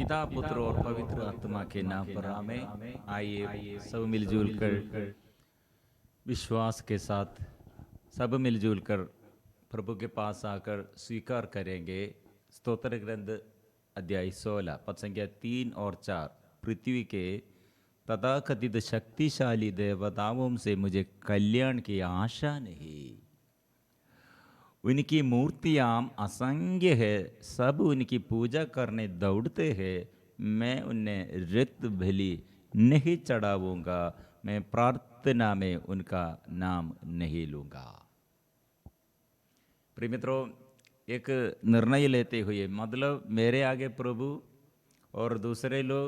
पिता पुत्र और पवित्र आत्मा के नाम पर आमेन। आइए सब मिलजुल कर विश्वास के साथ सब मिलजुल कर प्रभु के पास आकर स्वीकार करेंगे। स्तोत्र ग्रंथ अध्याय 16 पद संख्या 3 और 4। पृथ्वी के तथाकथित शक्तिशाली देवताओं से मुझे कल्याण की आशा नहीं। उनकी मूर्तियाँ असंख्य है, सब उनकी पूजा करने दौड़ते हैं। मैं उन्हें रित बलि नहीं चढ़ाऊंगा, मैं प्रार्थना में उनका नाम नहीं लूँगा। प्रिय मित्रों, एक निर्णय लेते हुए, मतलब मेरे आगे प्रभु और दूसरे लोग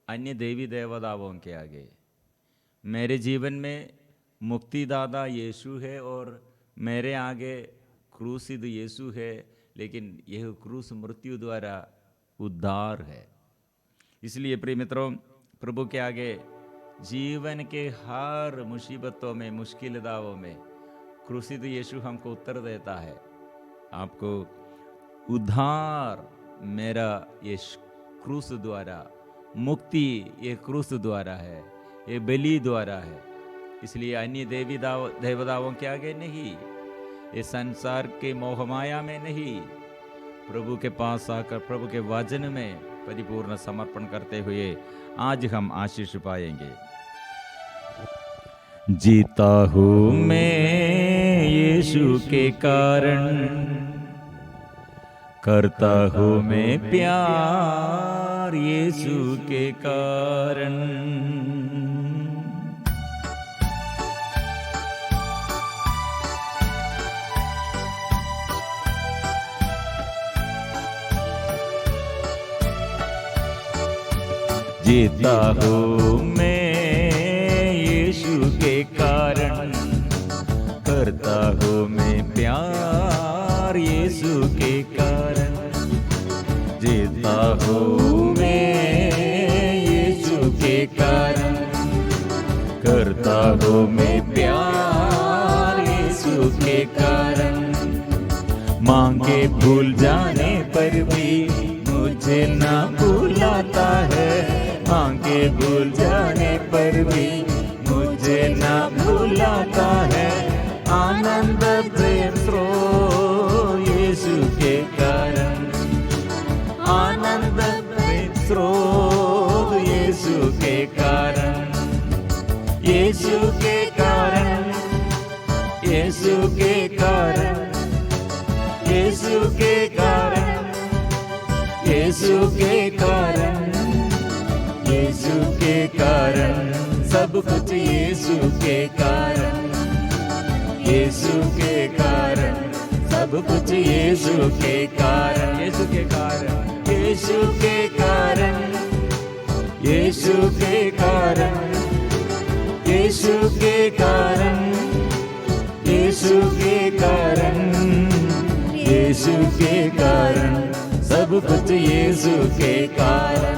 अन्य देवी देवताओं के आगे, मेरे जीवन में मुक्तिदाता यीशु है और मेरे आगे क्रूसित यीशु है, लेकिन यह क्रूस मृत्यु द्वारा उद्धार है। इसलिए प्रिय मित्रों, प्रभु के आगे जीवन के हर मुसीबतों में, मुश्किल दावों में क्रूसित यीशु हमको उत्तर देता है, आपको उद्धार मेरा ये क्रूस द्वारा, मुक्ति ये क्रूस द्वारा है, ये बलि द्वारा है। इसलिए अन्य देवी देवताओं के आगे नहीं, इस संसार के मोहमाया में नहीं, प्रभु के पास आकर प्रभु के वचन में परिपूर्ण समर्पण करते हुए आज हम आशीष पाएंगे। जीता हूँ मैं यीशु के कारण, करता हूँ मैं प्यार यीशु के कारण। जीता हूँ मैं यीशु के कारण, करता हूँ मैं प्यार यीशु के कारण। जीता हूँ मैं यीशु के कारण, करता हूँ मैं प्यार यीशु के कारण। मांगे भूल जाने पर भी मुझे ना भूलाता है, मांगे भूल जाने पर भी मुझे ना भूलाता है। आनंद प्रेम स्रोत यीशु के कारण, आनंद प्रेम स्रोत यीशु के कारण, यीशु के कारण, यीशु के कारण, यीशु के कारण, यीशु के कारण, यीशु के कारण, सब कुछ यीशु के कारण, यीशु के कारण, सब कुछ यीशु के कारण, यीशु के कारण, यीशु के कारण, यीशु के कारण, यीशु के कारण, यीशु के कारण, यीशु के कारण, सब कुछ यीशु के कारण,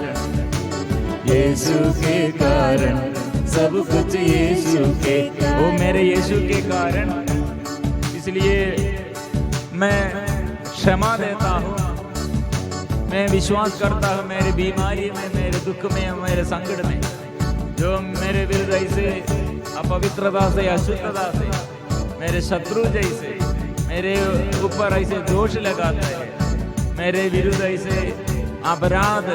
यीशु के कारण, सब कुछ यीशु के। वो मेरे यीशु के कारण, इसलिए मैं क्षमा देता हूँ। मैं विश्वास करता हूँ मेरी बीमारी में, मेरे दुख में, मेरे संकट में जो मेरे विरुद्ध ऐसे अपवित्रता से, अशुद्धता से, मेरे शत्रु जैसे मेरे ऊपर ऐसे दोष लगाते हैं, मेरे विरुद्ध ऐसे अपराध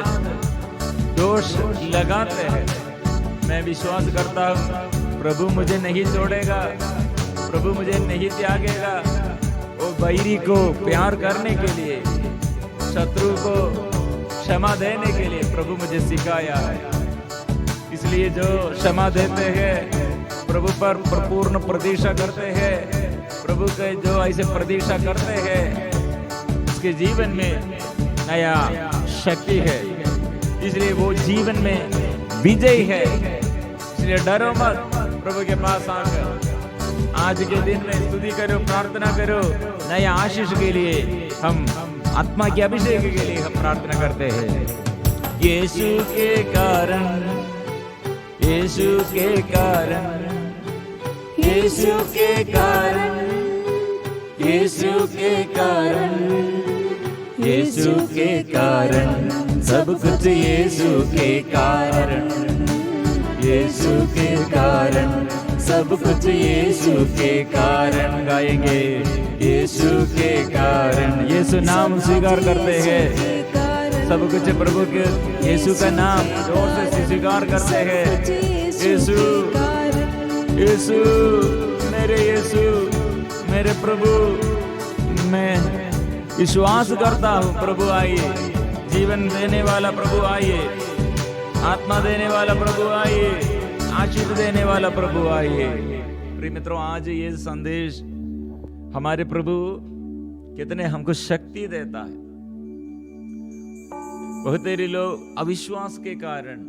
दोष लगाते हैं, मैं विश्वास करता हूँ प्रभु मुझे नहीं छोड़ेगा, प्रभु मुझे नहीं त्यागेगा। वो बैरी को प्यार करने के लिए, शत्रु को क्षमा देने के लिए प्रभु मुझे सिखाया है। इसलिए जो क्षमा देते हैं, प्रभु पर पूर्ण प्रतीक्षा करते हैं, प्रभु के जो ऐसे प्रतीक्षा करते हैं, उसके जीवन में नया शक्ति है। इसलिए वो जीवन में विजय है। इसलिए डरो मत, प्रभु के पास आकर आज के दिन में स्तुति करो, प्रार्थना करो। नया आशीष के लिए हम आत्मा के अभिषेक के लिए हम प्रार्थना करते हैं। यीशु के कारण, यीशु के कारण, यीशु के कारण, यीशु के कारण, यीशु के कारण, सब कुछ यीशु के कारण, यीशु के कारण, सब कुछ यीशु के कारण। गाएंगे यीशु के कारण, यीशु नाम स्वीकार करते हैं, सब कुछ प्रभु के यीशु का नाम जोर से स्वीकार करते हैं। यीशु, यीशु, मेरे यीशु, मेरे प्रभु, मैं विश्वास करता हूँ प्रभु आइए, जीवन देने वाला प्रभु आइए, आत्मा देने वाला प्रभु आइए, आशीष देने वाला प्रभु आइए। प्रिय मित्रों, आज ये संदेश हमारे प्रभु कितने हमको शक्ति देता है। बहुत तेरे लोग अविश्वास के कारण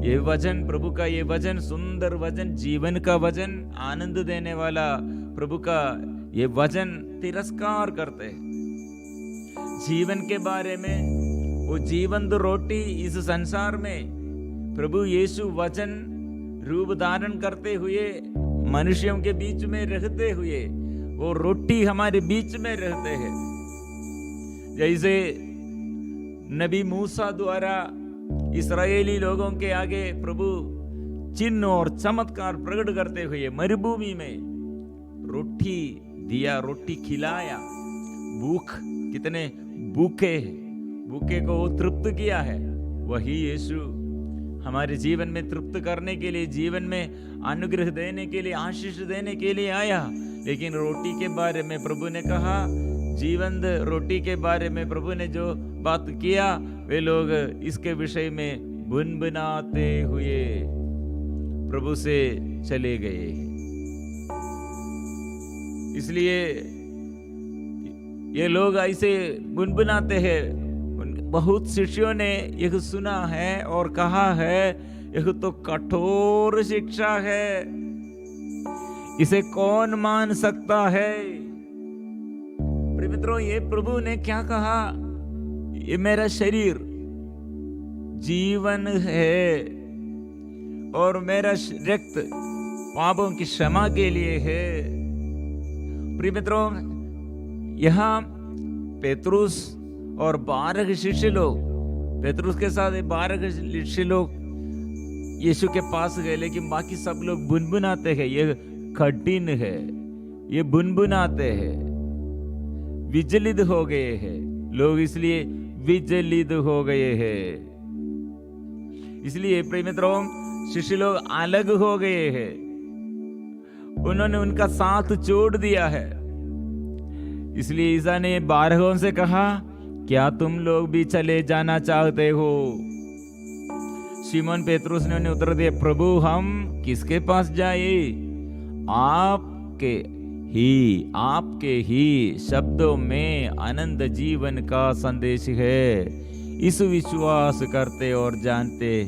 ये वचन, प्रभु का ये वचन, सुंदर वचन, जीवन का वचन, आनंद देने वाला प्रभु का ये वचन तिरस्कार करते हैं। जीवन के बारे में, वो जीवंत रोटी इस संसार में प्रभु यीशु वचन रूप धारण करते हुए, मनुष्यों के बीच में रहते हुए, वो रोटी हमारे बीच में रहते हैं। जैसे नबी मूसा द्वारा इस्राएली लोगों के आगे प्रभु चिन्ह और चमत्कार प्रकट करते हुए मरुभूमि में रोटी दिया, रोटी खिलाया। भूख, कितने भूखे हैं, भूखे को वो तृप्त किया है। वही यीशु हमारे जीवन में तृप्त करने के लिए, जीवन में अनुग्रह देने के लिए, आशीष देने के लिए आया। लेकिन रोटी के बारे में प्रभु ने कहा, जीवंत रोटी के बारे में प्रभु ने जो बात किया, वे लोग इसके विषय में बुनबुनाते हुए प्रभु से चले गए। इसलिए ये लोग ऐसे बुनबुनाते हैं। बहुत शिष्यों ने यह सुना है और कहा है, यह तो कठोर शिक्षा है, इसे कौन मान सकता है। मित्रों, ये प्रभु ने क्या कहा, ये मेरा शरीर जीवन है और मेरा रक्त पापों की क्षमा के लिए है। प्रिय मित्रों, यहाँ पेतरुस और 12 शिष्य लोग, पेतरुस के साथ 12 शिष्य लोग यीशु के पास गए, लेकिन बाकी सब लोग बुनबुनाते हैं, ये कठिन है, ये बुनबुनाते हैं, विचलित हो गए हैं लोग, इसलिए विचलित हो गए हैं। इसलिए प्रिय मित्रों, शिष्य लोग अलग हो गए हैं, उन्होंने उनका साथ छोड़ दिया है। इसलिए ईसा ने 12 से कहा, क्या तुम लोग भी चले जाना चाहते हो? शिमोन पेतरुस ने उन्हें उत्तर दिया, प्रभु हम किसके पास जाए? आपके ही शब्दों में अनंत जीवन का संदेश है। इस विश्वास करते और जानते,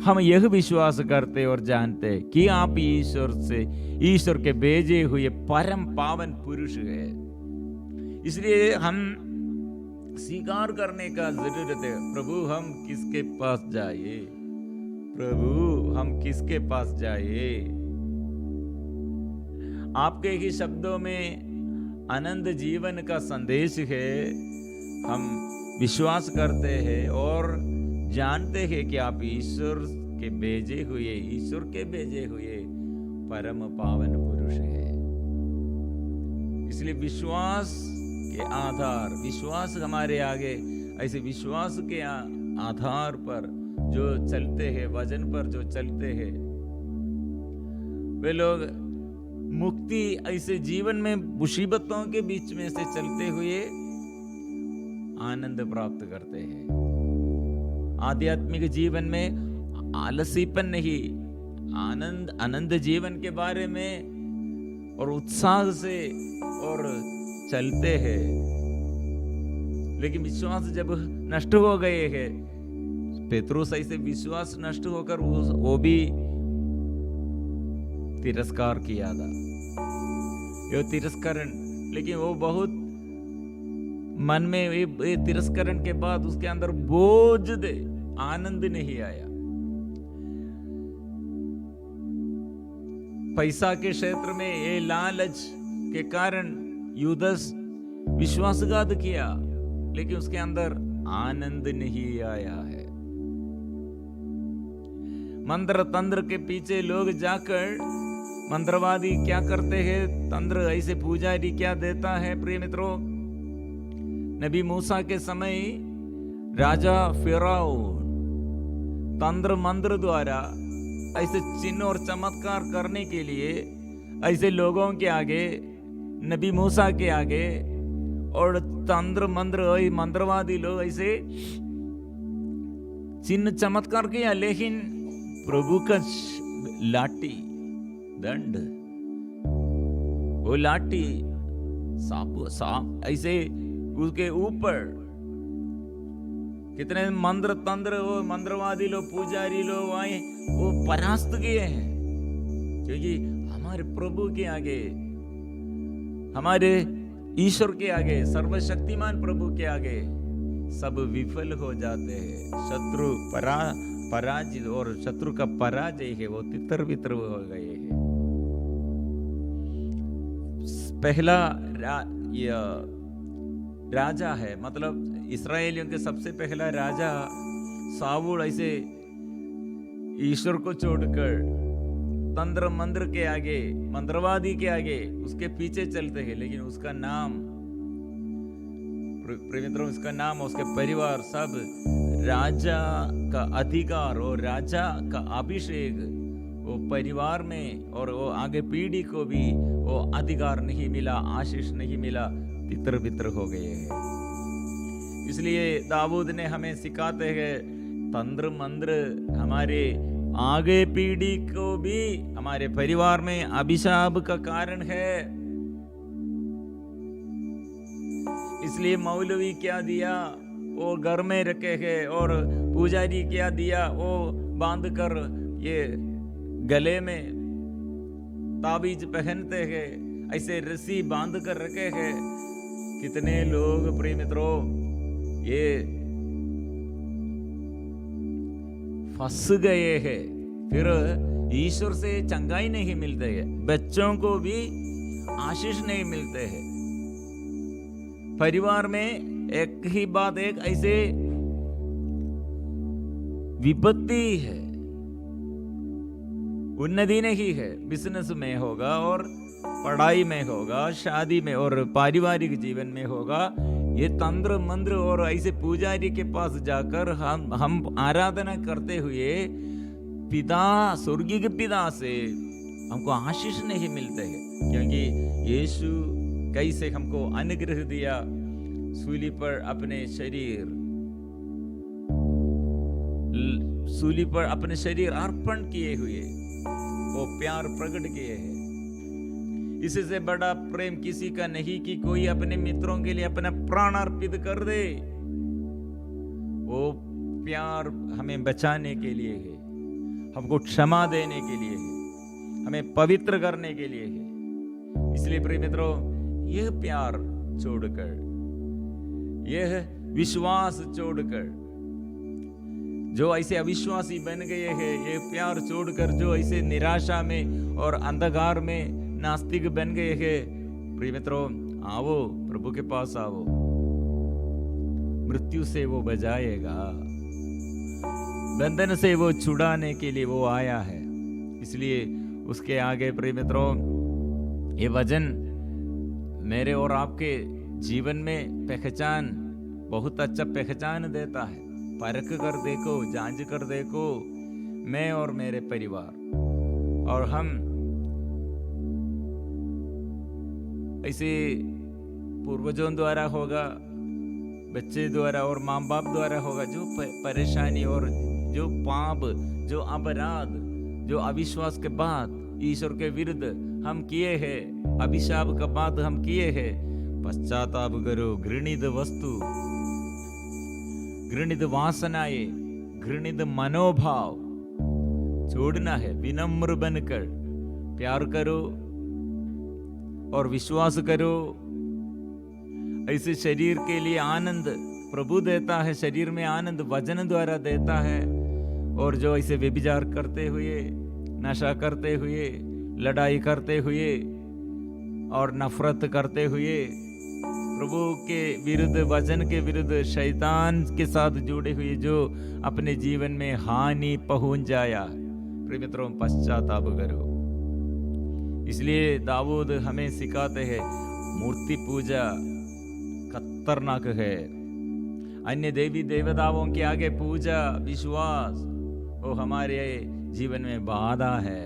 हम यह विश्वास करते और जानते कि आप ईश्वर के भेजे हुए परम पावन पुरुष है। इसलिए हम स्वीकार करने का जरूरत है, प्रभु हम किसके पास जाए? प्रभु हम किसके पास जाए? आपके ही शब्दों में अनंत जीवन का संदेश है। हम विश्वास करते हैं और जानते हैं कि आप ईश्वर के भेजे हुए परम पावन पुरुष है। इसलिए विश्वास के आधार, विश्वास हमारे आगे, ऐसे विश्वास के आधार पर जो चलते हैं, वचन पर जो चलते हैं, वे लोग मुक्ति, ऐसे जीवन में मुसीबतों के बीच में से चलते हुए आनंद प्राप्त करते हैं। आध्यात्मिक जीवन में आलसीपन नहीं, आनंद जीवन के बारे में और उत्साह से और चलते हैं। लेकिन विश्वास जब नष्ट हो गए हैं, पेतरुस ऐसे विश्वास नष्ट होकर वो भी तिरस्कार किया था, ये तिरस्करण। लेकिन वो बहुत मन में ये तिरस्करण के बाद उसके अंदर बोझ दे, आनंद नहीं आया। पैसा के क्षेत्र में ये लालच के कारण यूदस विश्वासघात किया, लेकिन उसके अंदर आनंद नहीं आया है। मंत्र तंत्र के पीछे लोग जाकर मंत्रवादी क्या करते हैं, तंत्र ऐसे पुजारी क्या देता है प्रिय मित्रों। नबी मूसा के समय राजा फिरौन तंत्र मंत्र द्वारा ऐसे चिन्ह और चमत्कार करने के लिए ऐसे लोगों के आगे, नबी मूसा के आगे और तंत्र मंत्र मंत्रवादी लोग ऐसे चिन्ह चमत्कार किया, लेकिन प्रभु का लाठी दंड, वो लाठी सांप ऐसे उसके ऊपर कितने मंत्र तंत्र वो मंत्रवादी लोग पुजारी लोग आए वो परास्त किए हैं, क्योंकि हमारे प्रभु के आगे, हमारे ईश्वर के आगे, सर्वशक्तिमान प्रभु के आगे सब विफल हो जाते हैं। शत्रु पराजित और शत्रु का पराजय है, वो तितर बितर हो गए हैं। पहला राजा है, मतलब इस्राएलियों के सबसे पहला राजा साउल ऐसे ईश्वर को छोड़कर तंत्र मंत्र के आगे, मंत्रवादी के आगे उसके पीछे चलते हैं, लेकिन उसका नाम मित्रों, उसका नाम, उसके परिवार सब राजा का अधिकार और राजा का अभिषेक वो परिवार में और वो आगे पीढ़ी को भी वो अधिकार नहीं मिला, आशीष नहीं मिला, तितर बितर हो गए हैं। इसलिए दाऊद ने हमें सिखाते हैं तंत्र मंत्र हमारे आगे पीढ़ी को भी, हमारे परिवार में अभिशाप का कारण है। इसलिए मौलवी क्या दिया वो घर में रखे हैं, और पुजारी क्या दिया वो बांध कर ये गले में ताबीज पहनते हैं, ऐसे रस्सी बांध कर रखे हैं। कितने लोग प्रिय मित्रों ये फंस गए हैं, फिर ईश्वर से चंगाई नहीं मिलते है, बच्चों को भी आशीष नहीं मिलते हैं। परिवार में एक ही बात, एक ऐसे विपत्ति है, उन्नति नहीं है। बिजनेस में होगा और पढ़ाई में होगा, शादी में और पारिवारिक जीवन में होगा। ये तंत्र मंत्र और ऐसे पुजारी के पास जाकर हम आराधना करते हुए पिता, स्वर्गीय पिता से हमको आशीष नहीं मिलते हैं, क्योंकि यीशु कैसे हमको अनुग्रह दिया, सूली पर अपने शरीर अर्पण किए हुए वो प्यार प्रकट किए हैं। इससे बड़ा प्रेम किसी का नहीं कि कोई अपने मित्रों के लिए अपना प्राण अर्पित कर दे। वो प्यार हमें बचाने के लिए है, हमको क्षमा देने के लिए है, हमें पवित्र करने के लिए है। इसलिए प्रिय मित्रों, यह प्यार छोड़कर, यह विश्वास छोड़कर, जो ऐसे अविश्वासी बन गए हैं, ये प्यार छोड़कर जो ऐसे निराशा में और अंधकार में नास्तिक बन गए हैं, प्रिय मित्रों आओ, प्रभु के पास आओ, मृत्यु से वो बचाएगा, बंधन से वो छुड़ाने के लिए वो आया है। इसलिए उसके आगे प्रिय मित्रों ये वचन मेरे और आपके जीवन में पहचान, बहुत अच्छा पहचान देता है। परख कर देखो, जांच कर देखो, मैं और मेरे परिवार, और हम ऐसे पूर्वजों द्वारा होगा, बच्चे द्वारा और माँ बाप द्वारा होगा, जो परेशानी और जो पाप, जो अपराध, जो अविश्वास के बाद ईश्वर के विरुद्ध हम किए हैं, अभिशाप का बात हम किए हैं, पश्चाताप करो। घृणित वस्तु, घृणित वासनाएं, घृणित मनोभाव छोड़ना है। विनम्र बनकर प्यार करो और विश्वास करो। ऐसे शरीर के लिए आनंद प्रभु देता है, शरीर में आनंद वचन द्वारा देता है। और जो ऐसे व्यभिचार करते हुए, नशा करते हुए, लड़ाई करते हुए और नफरत करते हुए प्रभु के विरुद्ध, वचन के विरुद्ध, शैतान के साथ जुड़े हुए जो अपने जीवन में हानि पहुंच जाया, प्रिय मित्रों, पश्चाताप करो। इसलिए दाऊद हमें सिखाते हैं मूर्ति पूजा खतरनाक है। अन्य देवी देवताओं के आगे पूजा, विश्वास, वो हमारे जीवन में बाधा है।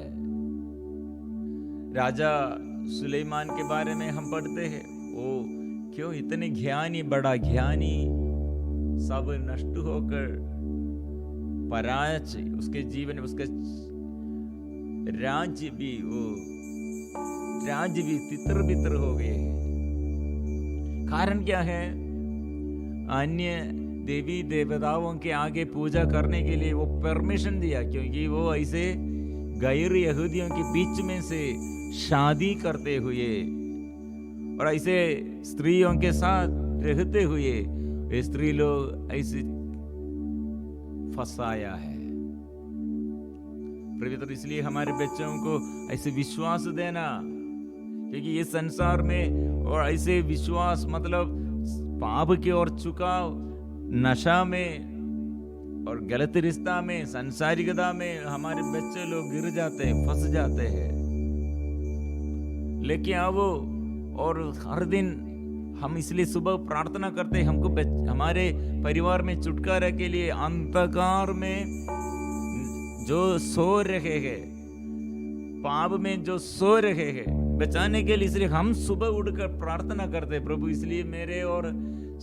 राजा सुलेमान के बारे में हम पढ़ते हैं, वो क्यों इतने ज्ञानी, बड़ा ज्ञानी, सब नष्ट होकर पराजय, उसके जीवन में उसका राज्य भी तितर बितर हो गए। कारण क्या है? अन्य देवी देवताओं के आगे पूजा करने के लिए वो परमिशन दिया, क्योंकि वो ऐसे गैर यहूदियों के बीच में से शादी करते हुए और ऐसे स्त्रियों के साथ रहते हुए वे स्त्री लोग ऐसे फंसाया है। पवित्र, इसलिए हमारे बच्चों को ऐसे विश्वास देना, क्योंकि ये संसार में और ऐसे विश्वास मतलब पाप की ओर झुकाव, नशा में और गलत रिश्ता में, संसारिकता में हमारे बच्चे लोग गिर जाते हैं, फंस जाते हैं। लेकिन अब और हर दिन हम इसलिए सुबह प्रार्थना करते हैं, हमको हमारे परिवार में छुटकारा के लिए अंधकार में जो सो रहे हैं, पाप में जो सो रहे हैं, बचाने के लिए इसलिए हम सुबह उठकर प्रार्थना करते हैं, प्रभु इसलिए मेरे और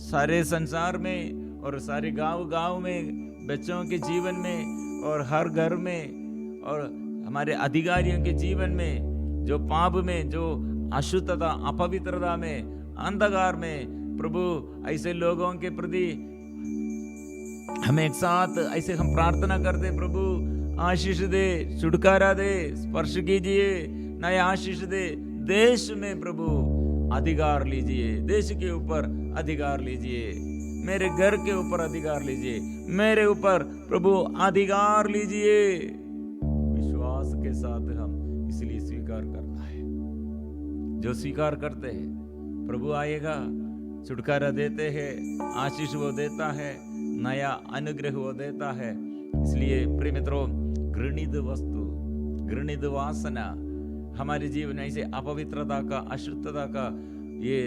सारे संसार में और सारे गांव में, बच्चों के जीवन में और हर घर में और हमारे अधिकारियों के जीवन में जो पाप में, जो अशुद्धता, अपवित्रता में, अंधकार में, प्रभु ऐसे लोगों के प्रति हम एक साथ ऐसे हम प्रार्थना करते, प्रभु आशीष दे, छुटकारा दे, स्पर्श कीजिए, नया आशीष दे, देश में प्रभु अधिकार लीजिए, देश के ऊपर अधिकार लीजिए, मेरे घर के ऊपर अधिकार लीजिए, मेरे ऊपर प्रभु अधिकार लीजिए। विश्वास के साथ हम इसलिए स्वीकार करना है। जो स्वीकार करते हैं प्रभु आएगा, छुटकारा देते हैं, आशीष वो देता है, नया अनुग्रह वो देता है। इसलिए प्रिय मित्रों, घृणित वस्तु, घृणित वासना हमारे जीवन में ऐसे अपवित्रता का, अशुद्धता का ये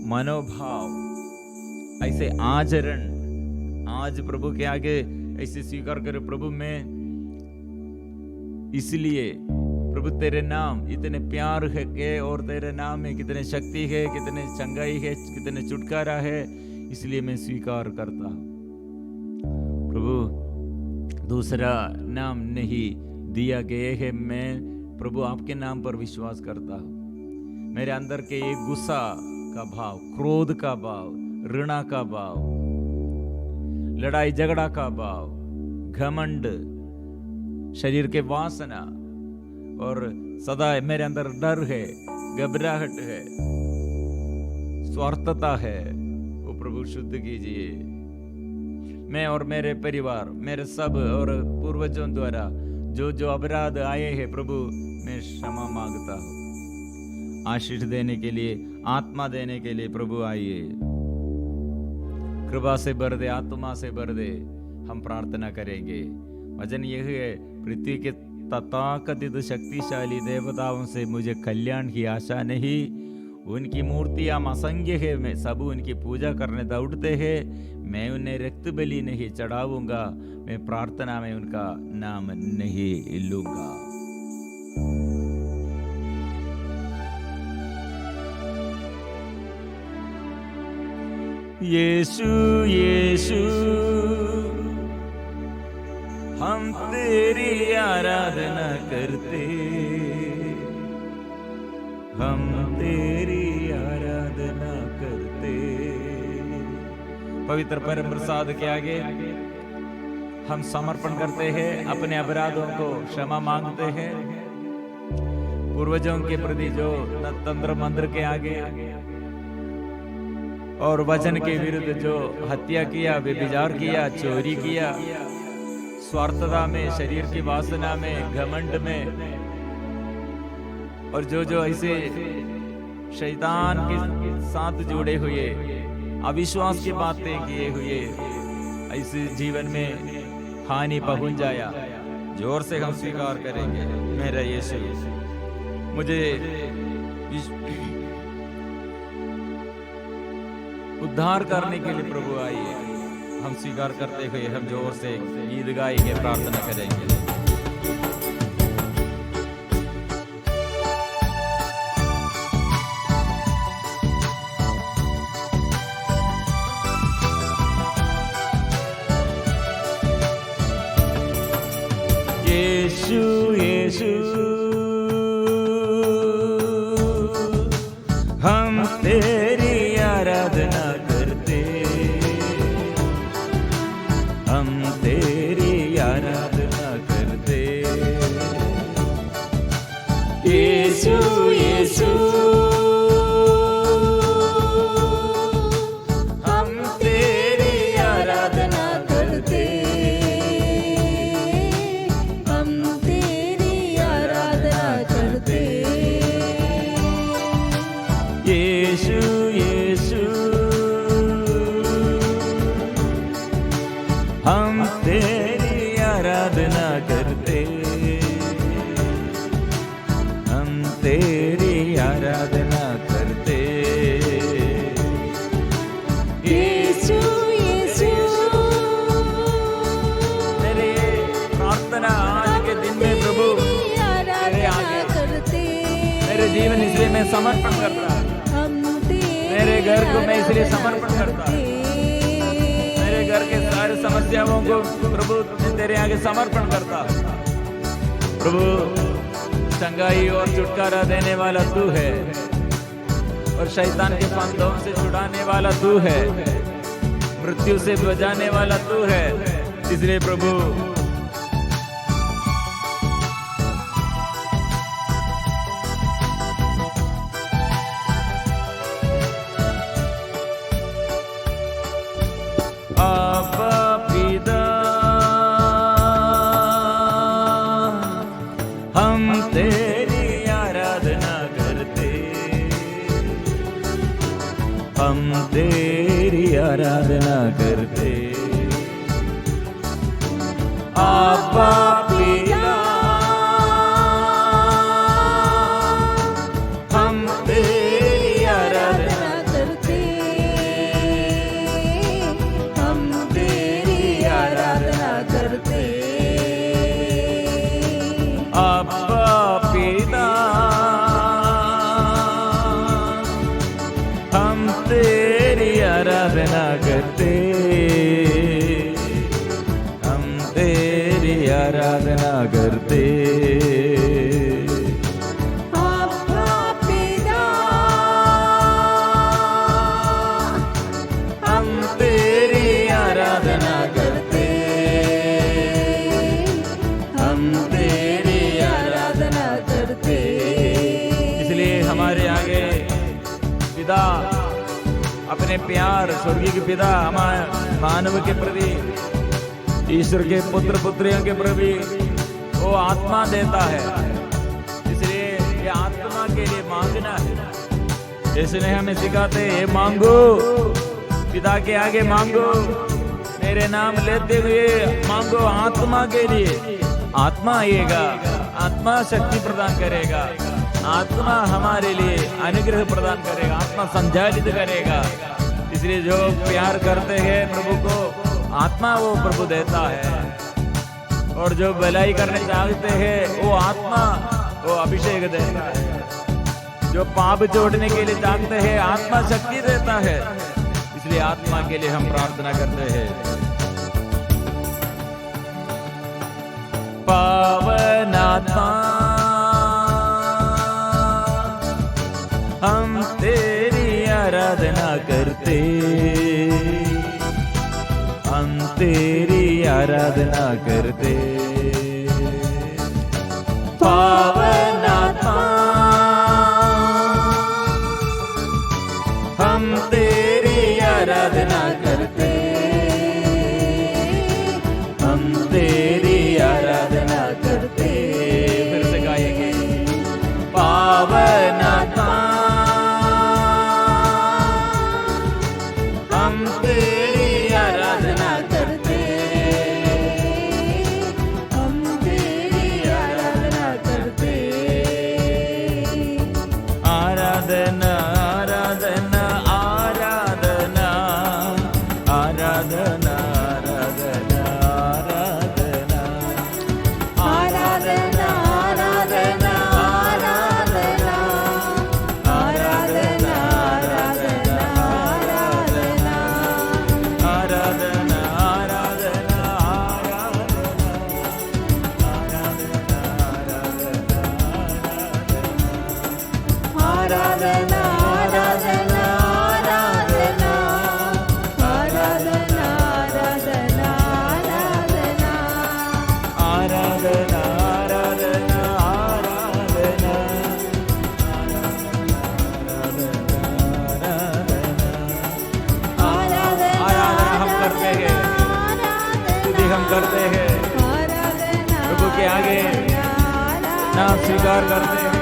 मनोभाव, ऐसे आचरण आज प्रभु के आगे ऐसे स्वीकार करो, प्रभु मैं इसलिए प्रभु तेरे नाम इतने प्यार है के और तेरे नाम में कितने शक्ति है, कितने चंगाई है, कितने छुटकारा है, इसलिए मैं स्वीकार करता हूँ। प्रभु दूसरा नाम नहीं दिया गया है, मैं प्रभु आपके नाम पर विश्वास करता हूँ। मेरे अंदर के ये गुस्सा का भाव, क्रोध का भाव, ऋणा का भाव, लड़ाई झगड़ा का भाव, घमंड, शरीर के वासना और सदा मेरे अंदर डर है, घबराहट है, स्वार्थता है, वो प्रभु शुद्ध कीजिए। मैं और मेरे परिवार, मेरे सब और पूर्वजों द्वारा जो जो अपराध आए हैं प्रभु, मैं क्षमा मांगता हूँ। आशीष देने के लिए, आत्मा देने के लिए प्रभु आइए, कृपा से भर दे, आत्मा से भर दे। हम प्रार्थना करेंगे। वचन यह है, पृथ्वी के तथाकथित शक्तिशाली देवताओं से मुझे कल्याण की आशा नहीं, उनकी मूर्तियां असंख्य है, मैं सब उनकी पूजा करने दौड़ते हैं, मैं उन्हें रक्त बलि नहीं चढ़ाऊंगा, मैं प्रार्थना में उनका नाम नहीं लूंगा। यीशु यीशु हम तेरी आराधना करते, हम तेरी आराधना करते। पवित्र परम प्रसाद के आगे हम समर्पण करते हैं, अपने अपराधों को क्षमा मांगते हैं, पूर्वजों के प्रति जो तंत्र मंत्र के आगे और वचन के विरुद्ध जो हत्या किया, व्यभिचार किया, चोरी किया, स्वार्थता में, शरीर की वासना में, घमंड में और जो जो ऐसे शैतान के साथ जुड़े हुए, अविश्वास की बातें किए हुए, इस जीवन में हानि पहुंच जाया, जोर से हम स्वीकार करेंगे, मेरा यीशु मुझे उद्धार करने के लिए प्रभु आई है। हम स्वीकार करते हुए हम जोर से गीत गाएंगे, प्रार्थना करेंगे। यीशु यीशु हम तेरी आराधना करते, हम तेरी आराधना करते। यीशु यीशु हम तेरी आराधना करते, हम तेरी आराधना करते। यीशु यीशु हम तेरी आराधना करते, हम तेरी आराधना करते। यीशु यीशु मेरी प्रार्थना आज के दिन में प्रभु मेरे आगे करते, मेरे जीवन इसलिए मैं समर्पण करता, मेरे घर को मैं इसलिए समर्पण करता, मेरे घर के सारे समस्याओं को प्रभु तेरे आगे समर्पण करता। प्रभु चंगाई और छुटकारा देने वाला तू है, और शैतान के फंदों से छुड़ाने वाला तू है, मृत्यु से बचाने वाला तू है। इसलिए प्रभु आबा पिता हम तेरी आराधना करते, हम तेरी आराधना करते। आबा पिता हम तेरी आराधना करते, हम तेरी आराधना करते। आबा पिता हम तेरी आराधना करते, हम तेरी आराधना करते। आबा पिता हम तेरी आराधना करते, हम तेरी आराधना करते। इसलिए हमारे आगे पिता अपने प्यार, स्वर्गीय के पिता हमारे मानव के प्रति, ईश्वर के पुत्र पुत्रियों के प्रति वो आत्मा देता है। इसलिए ये आत्मा के लिए मांगना है। इसलिए हमें सिखाते हैं, मांगो, पिता के आगे मांगो, मेरे नाम लेते हुए मांगो आत्मा के लिए। आत्मा आएगा, आत्मा शक्ति प्रदान करेगा, आत्मा हमारे लिए अनुग्रह प्रदान करेगा, आत्मा संचालित करेगा। इसलिए जो प्यार करते हैं प्रभु को, आत्मा वो प्रभु देता है, और जो भलाई करने चाहते हैं वो आत्मा वो अभिषेक देता है। जो पाप छोड़ने के लिए चाहते हैं आत्मा शक्ति देता है। इसलिए आत्मा के लिए हम प्रार्थना करते हैं। पावन आत्मा हम तेरी आराधना करते, हम तेरी आराधना करते। पावन आत्मा हम तेरी आराधना करते, हम तेरी आराधना करते। फिर से गाएंगे, पावन आत्मा आराधना आराधना आराधना आराधना आराधना आराधना आराधना आराधना आराधना आराधना आराधना आराधना आराधना आराधना आराधना आराधना आराधना हम करते हैं, स्तुति हम करते हैं, प्रभु के आगे नाम स्वीकार करते हैं,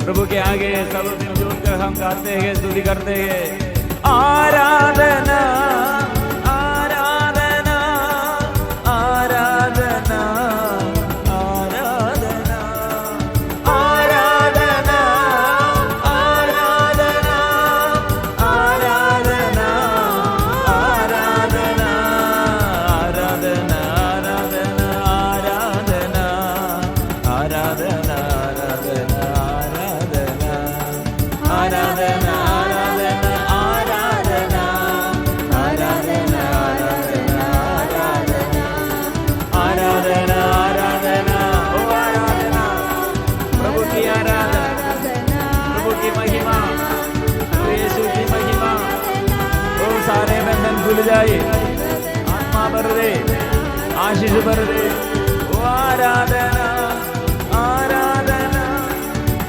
प्रभु के आगे सब दिल जोड़कर हम गाते हैं, स्तुति करते हैं। आराधना आराधना आराधना आराधना आराधना आराधना आराधना आराधना आराधना आराधना आराधना आराधना आराधना आराधना आराधना ओ आराधना प्रभु की आराधना, प्रभु की महिमा, ओ यीशु की महिमा, ओ सारे बंधन खुल जाए, आत्मा भर दे, आशीष भर दे, ओ आराधना आराधना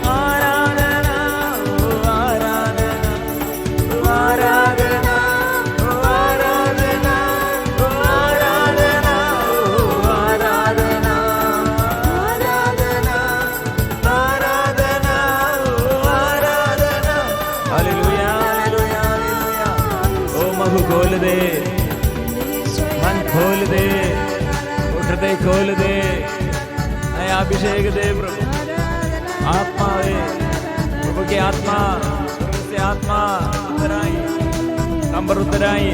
आराधना ओ आराधना ओ आराधना ओ आराधना ओ आराधना ओ आराधना आराधना आराधना ओ आराधना। Hallelujah hallelujah hallelujah. ओ महु खोल दे, मन खोल दे, हृदय खोल दे, नया अभिषेक दे प्रभु। आत्मा दे, प्रभु की आत्मा, स्वर्ग से आत्मा उतर आई, हम पर उतर आई,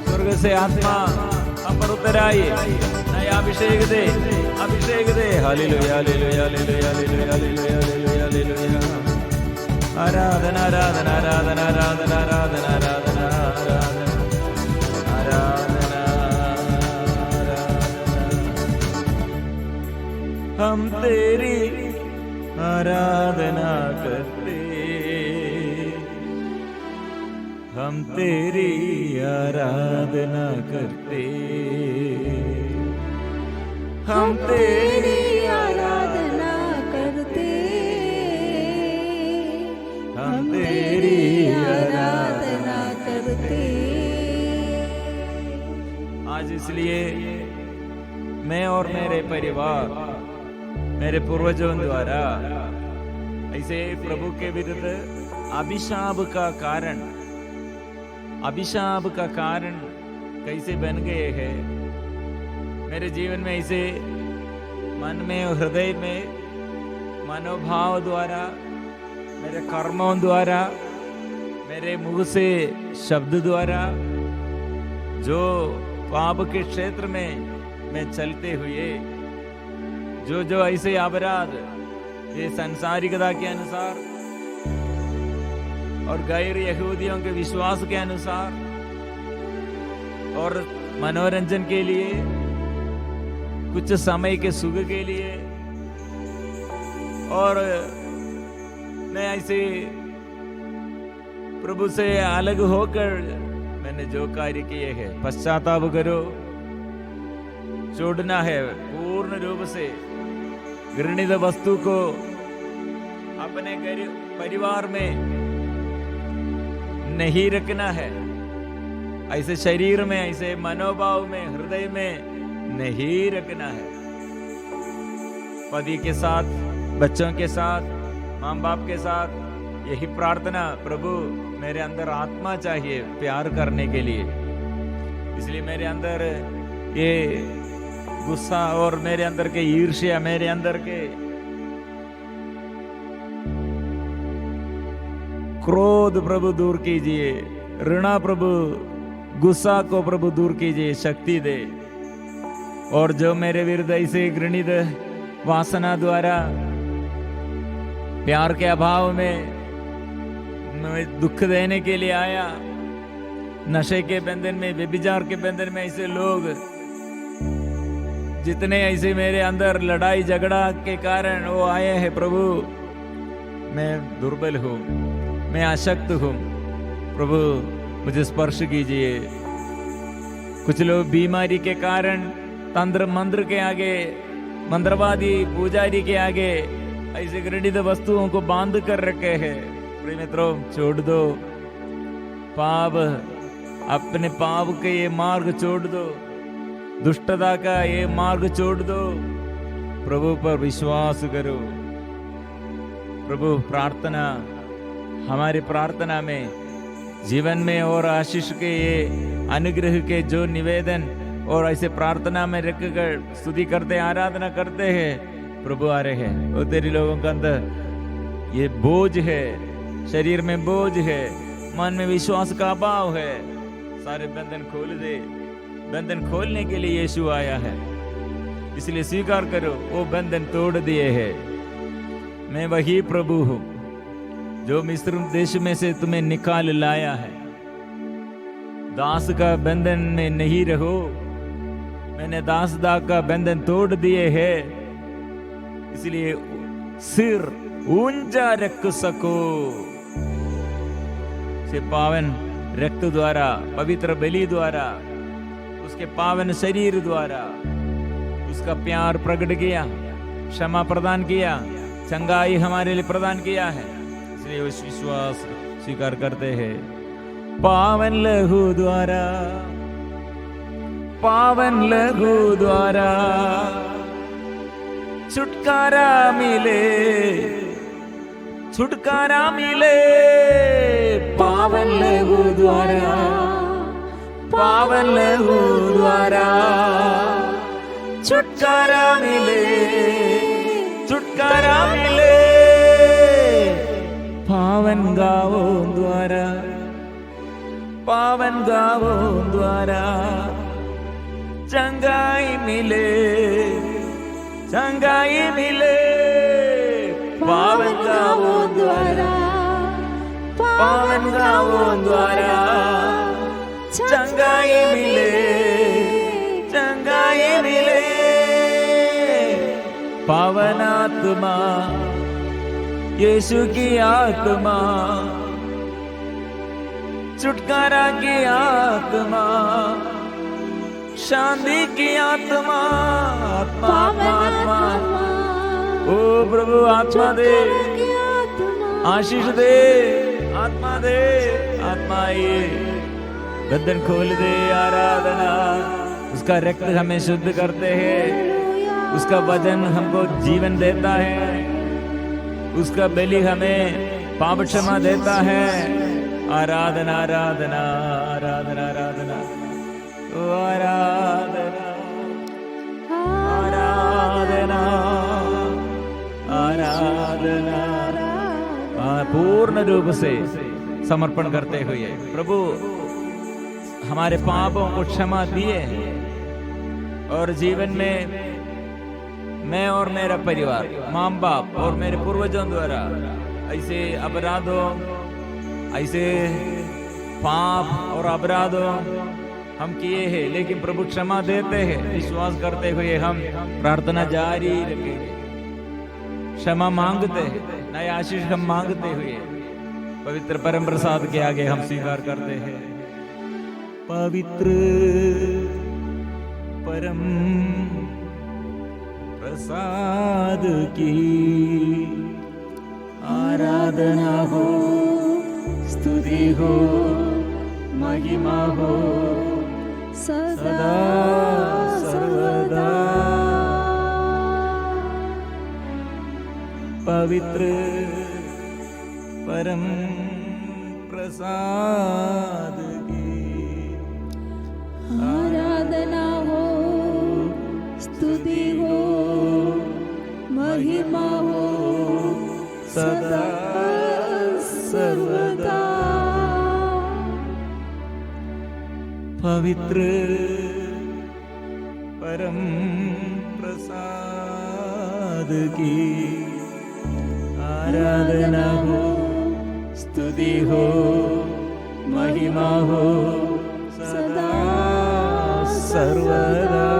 स्वर्ग से आत्मा हम पर उतर आई, नया अभिषेक दे, अभिषेक दे। Hallelujah hallelujah hallelujah hallelujah hallelujah hallelujah hallelujah. आराधना आराधना आराधना आराधना आराधना आराधना आराधना आराधना आराधना। हम तेरी आराधना करते, हम तेरी आराधना करते, हम तेरी आराधना करते, हम तेरी आराधना करते। आज इसलिए मैं और मेरे परिवार, मेरे पूर्वजों द्वारा ऐसे प्रभु के विरुद्ध अभिशाप का कारण कैसे बन गए हैं। मेरे जीवन में ऐसे मन में और हृदय में मनोभाव द्वारा, मेरे कर्मों द्वारा, मेरे मुंह से शब्द द्वारा जो पाप के क्षेत्र में मैं चलते हुए जो ऐसे अपराध, ये संसारिकता के अनुसार और गैर यहूदियों के विश्वास के अनुसार और मनोरंजन के लिए, कुछ समय के सुख के लिए, और मैं ऐसे प्रभु से अलग होकर मैंने जो कार्य किए हैं, पश्चाताप करो, छोड़ना है पूर्ण रूप से। घृणित वस्तु को अपने परिवार में नहीं रखना है, ऐसे शरीर में, ऐसे मनोभाव में, हृदय में नहीं रखना है। पति के साथ, बच्चों के साथ, माँ बाप के साथ यही प्रार्थना, प्रभु मेरे अंदर आत्मा चाहिए प्यार करने के लिए। इसलिए मेरे अंदर ये गुस्सा और मेरे अंदर के ईर्ष्या, मेरे अंदर के क्रोध प्रभु दूर कीजिए, ऋणा प्रभु गुस्सा को प्रभु दूर कीजिए, शक्ति दे। और जो मेरे विरुद्ध ऐसे घृणित वासना द्वारा प्यार के अभाव में दुख देने के लिए आया, नशे के बंधन में, व्यभिचार के बंधन में ऐसे लोग, जितने ऐसे मेरे अंदर लड़ाई झगड़ा के कारण वो आए हैं प्रभु, मैं दुर्बल हूँ, मैं अशक्त हूँ प्रभु, मुझे स्पर्श कीजिए। कुछ लोग बीमारी के कारण तंत्र मंत्र के आगे, मंत्रवादी पुजारी के आगे ऐसे घृणित वस्तुओं को बांध कर रखे हैं। प्रिय मित्रों, छोड़ दो पाप, अपने पाप के ये मार्ग छोड़ दो, दुष्टता का ये मार्ग छोड़ दो, प्रभु पर विश्वास करो। प्रभु प्रार्थना, हमारी प्रार्थना में, जीवन में और आशीष के ये अनुग्रह के जो निवेदन और ऐसे प्रार्थना में रख कर स्तुति करते, आराधना करते हैं, प्रभु आ रहे हैं। वो तेरे लोगों के अंदर ये बोझ है, शरीर में बोझ है, मन में विश्वास का अभाव है, सारे बंधन खोल दे। बंधन खोलने के लिए यीशु आया है, इसलिए स्वीकार करो, वो बंधन तोड़ दिए हैं। मैं वही प्रभु हूँ जो मिस्र देश में से तुम्हें निकाल लाया है। दास का बंधन में नहीं रहो, मैंने दास का बंधन तोड़ दिए हैं, इसलिए सिर ऊंचा रख सको। से पावन रक्त द्वारा, पवित्र बलि द्वारा, उसके पावन शरीर द्वारा उसका प्यार प्रकट किया, क्षमा प्रदान किया, चंगाई हमारे लिए प्रदान किया है, इसलिए विश्वास स्वीकार करते हैं। पावन लहू द्वारा, पावन लहू द्वारा छुटकारा मिले, छुटकारा मिले। पावन लहू द्वारा, पावन लहू द्वारा छुटकारा मिले, छुटकारा मिले। पावन गावों द्वारा, पावन गावों द्वारा चंगाई मिले, चंगाई मिले। पावन गावों द्वारा, पावन गावों द्वारा चंगाई मिले, चंगाई मिले। पावन आत्मा, यीशु की आत्मा, छुटकारा की आत्मा, शांति की आत्मा, आत्मा आत्मा आत्मा। ओ प्रभु आत्मा दे, आशीष दे, आत्मा दे, आत्मा ये बंधन खोल दे। आराधना, उसका रक्त हमें शुद्ध करते हैं, उसका वजन हमको जीवन देता है, उसका बलि हमें पाप क्षमा देता है। आराधना आराधना आराधना आराधना आराधना आराधना आराधना पूर्ण रूप से समर्पण करते हुए प्रभु हमारे पापों को क्षमा दिए और जीवन में मैं और मेरा परिवार, माँ बाप और मेरे पूर्वजों द्वारा ऐसे अपराधों, ऐसे पाप और अपराधों हम किए हैं, लेकिन प्रभु क्षमा देते हैं। विश्वास करते हुए हम प्रार्थना जारी रखेंगे, क्षमा मांगते हैं, नए आशीष हम मांगते हुए पवित्र परम प्रसाद के आगे हम स्वीकार करते हैं। पवित्र परम प्रसाद की आराधना हो, स्तुति हो, महिमा हो सदा सर्वदा। पवित्र परम प्रसाद की आराधना हो, स्तुति हो, महिमा हो सदा सर्वदा। पवित्र परम प्रसाद की आराधना हो, स्तुति हो, महिमा हो सदा सर्वदा।